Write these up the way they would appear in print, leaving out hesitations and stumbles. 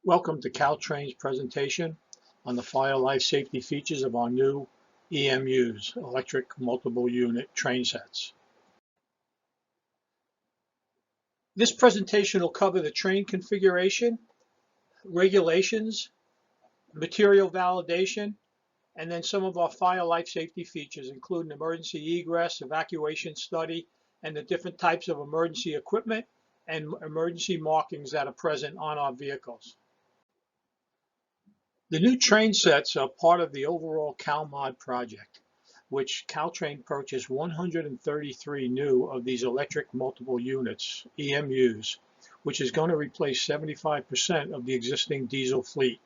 Welcome to CalTrain's presentation on the fire life safety features of our new EMUs, electric multiple unit train sets. This presentation will cover the train configuration, regulations, material validation, and then some of our fire life safety features, including emergency egress, evacuation study, and the different types of emergency equipment and emergency markings that are present on our vehicles. The new train sets are part of the overall CalMod project, which CalTrain purchased 133 new of these electric multiple units, EMUs, which is going to replace 75% of the existing diesel fleet.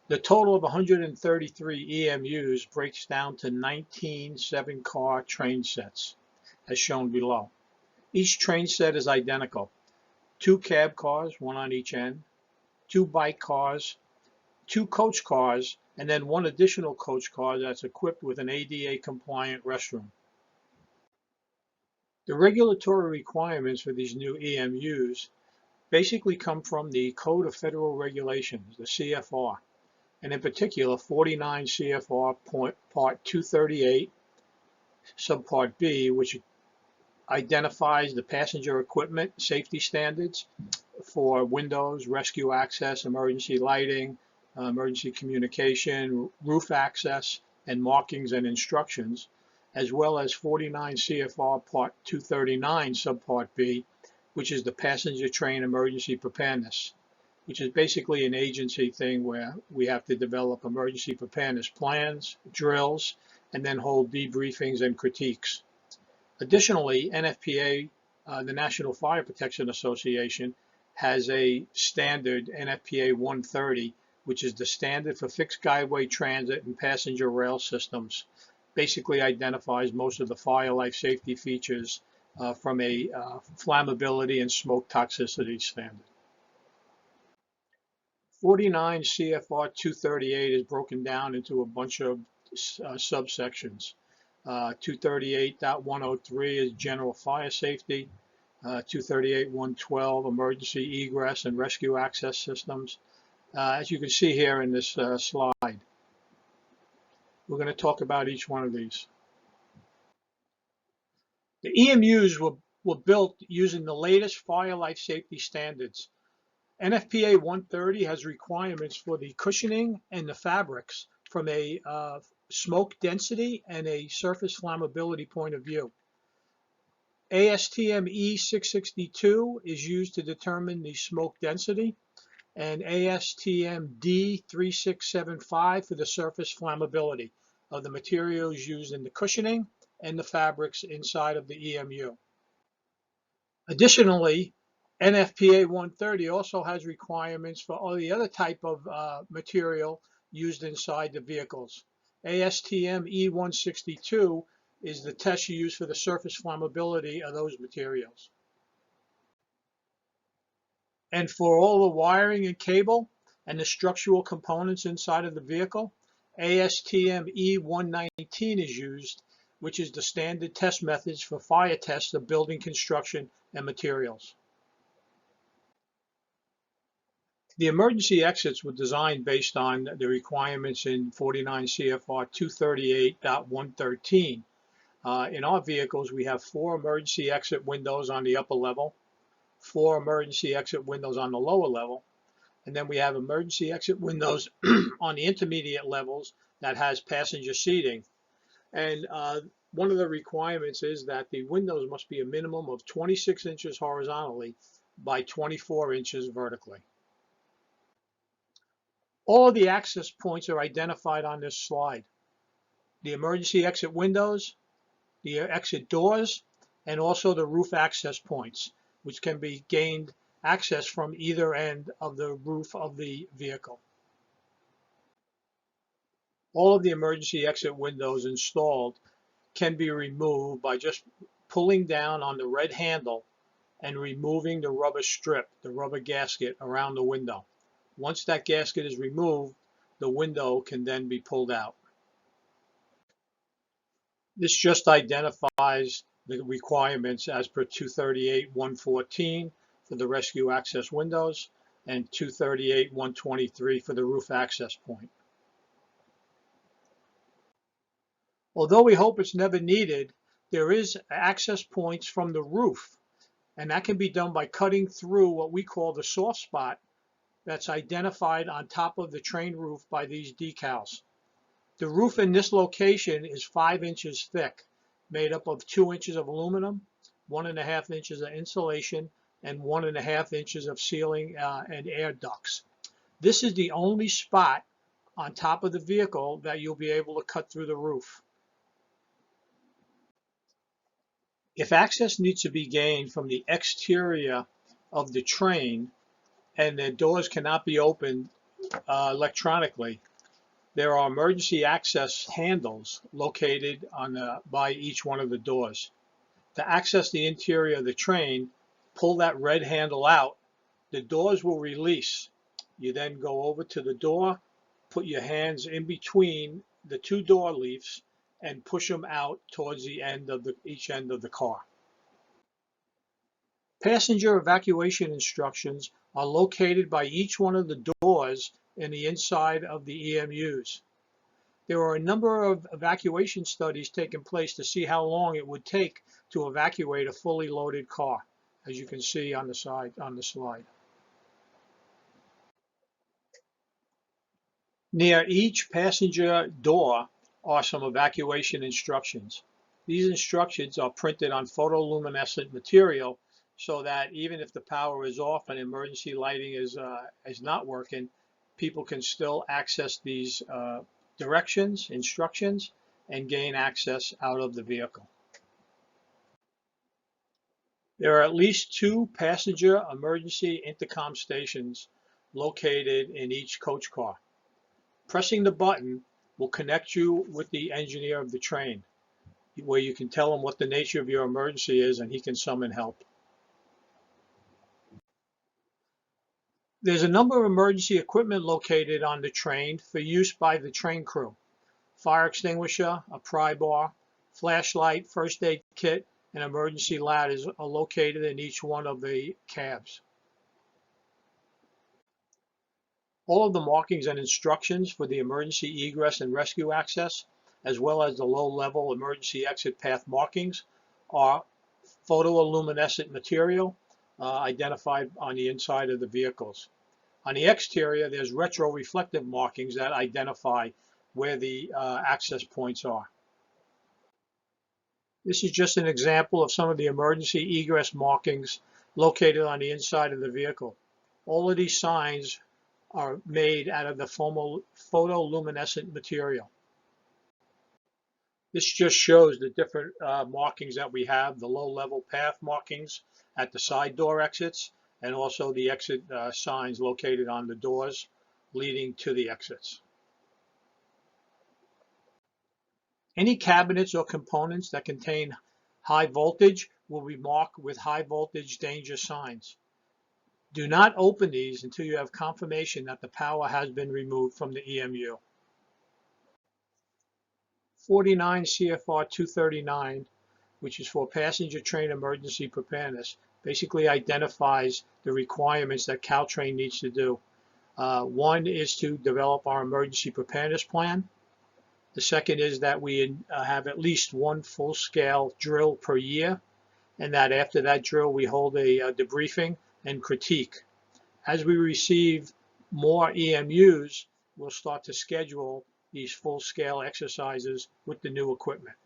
The total of 133 EMUs breaks down to 19 7-car train sets, as shown below. Each train set is identical. 2 cab cars, one on each end, 2 bike cars, 2 coach cars, and then 1 additional coach car that's equipped with an ADA compliant restroom. The regulatory requirements for these new EMUs basically come from the Code of Federal Regulations, the CFR, and in particular 49 CFR Part 238, Subpart B, which identifies the passenger equipment safety standards for windows, rescue access, emergency lighting, emergency communication, roof access, and markings and instructions, as well as 49 CFR Part 239 Subpart B, which is the passenger train emergency preparedness, which is basically an agency thing where we have to develop emergency preparedness plans, drills, and then hold debriefings and critiques. Additionally, NFPA, the National Fire Protection Association, has a standard NFPA 130, which is the standard for fixed guideway transit and passenger rail systems. Basically identifies most of the fire life safety features from a flammability and smoke toxicity standard. 49 CFR 238 is broken down into a bunch of subsections. 238.103 is general fire safety, 238.112 emergency egress and rescue access systems. As you can see here in this slide, we're going to talk about each one of these. The EMUs were built using the latest fire life safety standards. NFPA 130 has requirements for the cushioning and the fabrics from a smoke density and a surface flammability point of view. ASTM E662 is used to determine the smoke density, and ASTM D3675 for the surface flammability of the materials used in the cushioning and the fabrics inside of the EMU. Additionally, NFPA 130 also has requirements for all the other type of material used inside the vehicles. ASTM E162 is the test used for the surface flammability of those materials. And for all the wiring and cable and the structural components inside of the vehicle, ASTM E119 is used, which is the standard test methods for fire tests of building construction and materials. The emergency exits were designed based on the requirements in 49 CFR 238.113. In our vehicles, we have 4 emergency exit windows on the upper level, 4 emergency exit windows on the lower level, and then we have emergency exit windows on the intermediate levels that has passenger seating. And one of the requirements is that the windows must be a minimum of 26 inches horizontally by 24 inches vertically. All of the access points are identified on this slide. The emergency exit windows, the exit doors, and also the roof access points, which can be gained access from either end of the roof of the vehicle. All of the emergency exit windows installed can be removed by just pulling down on the red handle and removing the rubber strip, the rubber gasket around the window. Once that gasket is removed, the window can then be pulled out. This just identifies the requirements as per 238.114 for the rescue access windows, and 238, 123 for the roof access point. Although we hope it's never needed, there is access points from the roof, and that can be done by cutting through what we call the soft spot that's identified on top of the train roof by these decals. The roof in this location is 5 inches thick, made up of 2 inches of aluminum, 1.5 inches of insulation, and 1.5 inches of ceiling and air ducts. This is the only spot on top of the vehicle that you'll be able to cut through the roof. If access needs to be gained from the exterior of the train and the doors cannot be opened electronically, there are emergency access handles located by each one of the doors. To access the interior of the train, pull that red handle out. The doors will release. You then go over to the door, put your hands in between the 2 door leaves, and push them out towards the end of each end of the car. Passenger evacuation instructions are located by each one of the doors in the inside of the EMUs. There are a number of evacuation studies taking place to see how long it would take to evacuate a fully loaded car, as you can see on the slide. Near each passenger door are some evacuation instructions. These instructions are printed on photoluminescent material so that even if the power is off and emergency lighting is not working, people can still access these instructions, and gain access out of the vehicle. There are at least 2 passenger emergency intercom stations located in each coach car. Pressing the button will connect you with the engineer of the train, where you can tell him what the nature of your emergency is and he can summon help. There's a number of emergency equipment located on the train for use by the train crew. Fire extinguisher, a pry bar, flashlight, first aid kit, and emergency ladders are located in each one of the cabs. All of the markings and instructions for the emergency egress and rescue access, as well as the low-level emergency exit path markings, are photoluminescent material identified on the inside of the vehicles. On the exterior, there's retroreflective markings that identify where the access points are. This is just an example of some of the emergency egress markings located on the inside of the vehicle. All of these signs are made out of the photoluminescent material. This just shows the different markings that we have, the low-level path markings at the side door exits, and also the exit signs located on the doors leading to the exits. Any cabinets or components that contain high voltage will be marked with high voltage danger signs. Do not open these until you have confirmation that the power has been removed from the EMU. 49 CFR 239, which is for passenger train emergency preparedness, basically identifies the requirements that CalTrain needs to do. One is to develop our emergency preparedness plan. The second is that we have at least 1 full-scale drill per year, and that after that drill we hold a debriefing and critique. As we receive more EMUs, we'll start to schedule these full-scale exercises with the new equipment.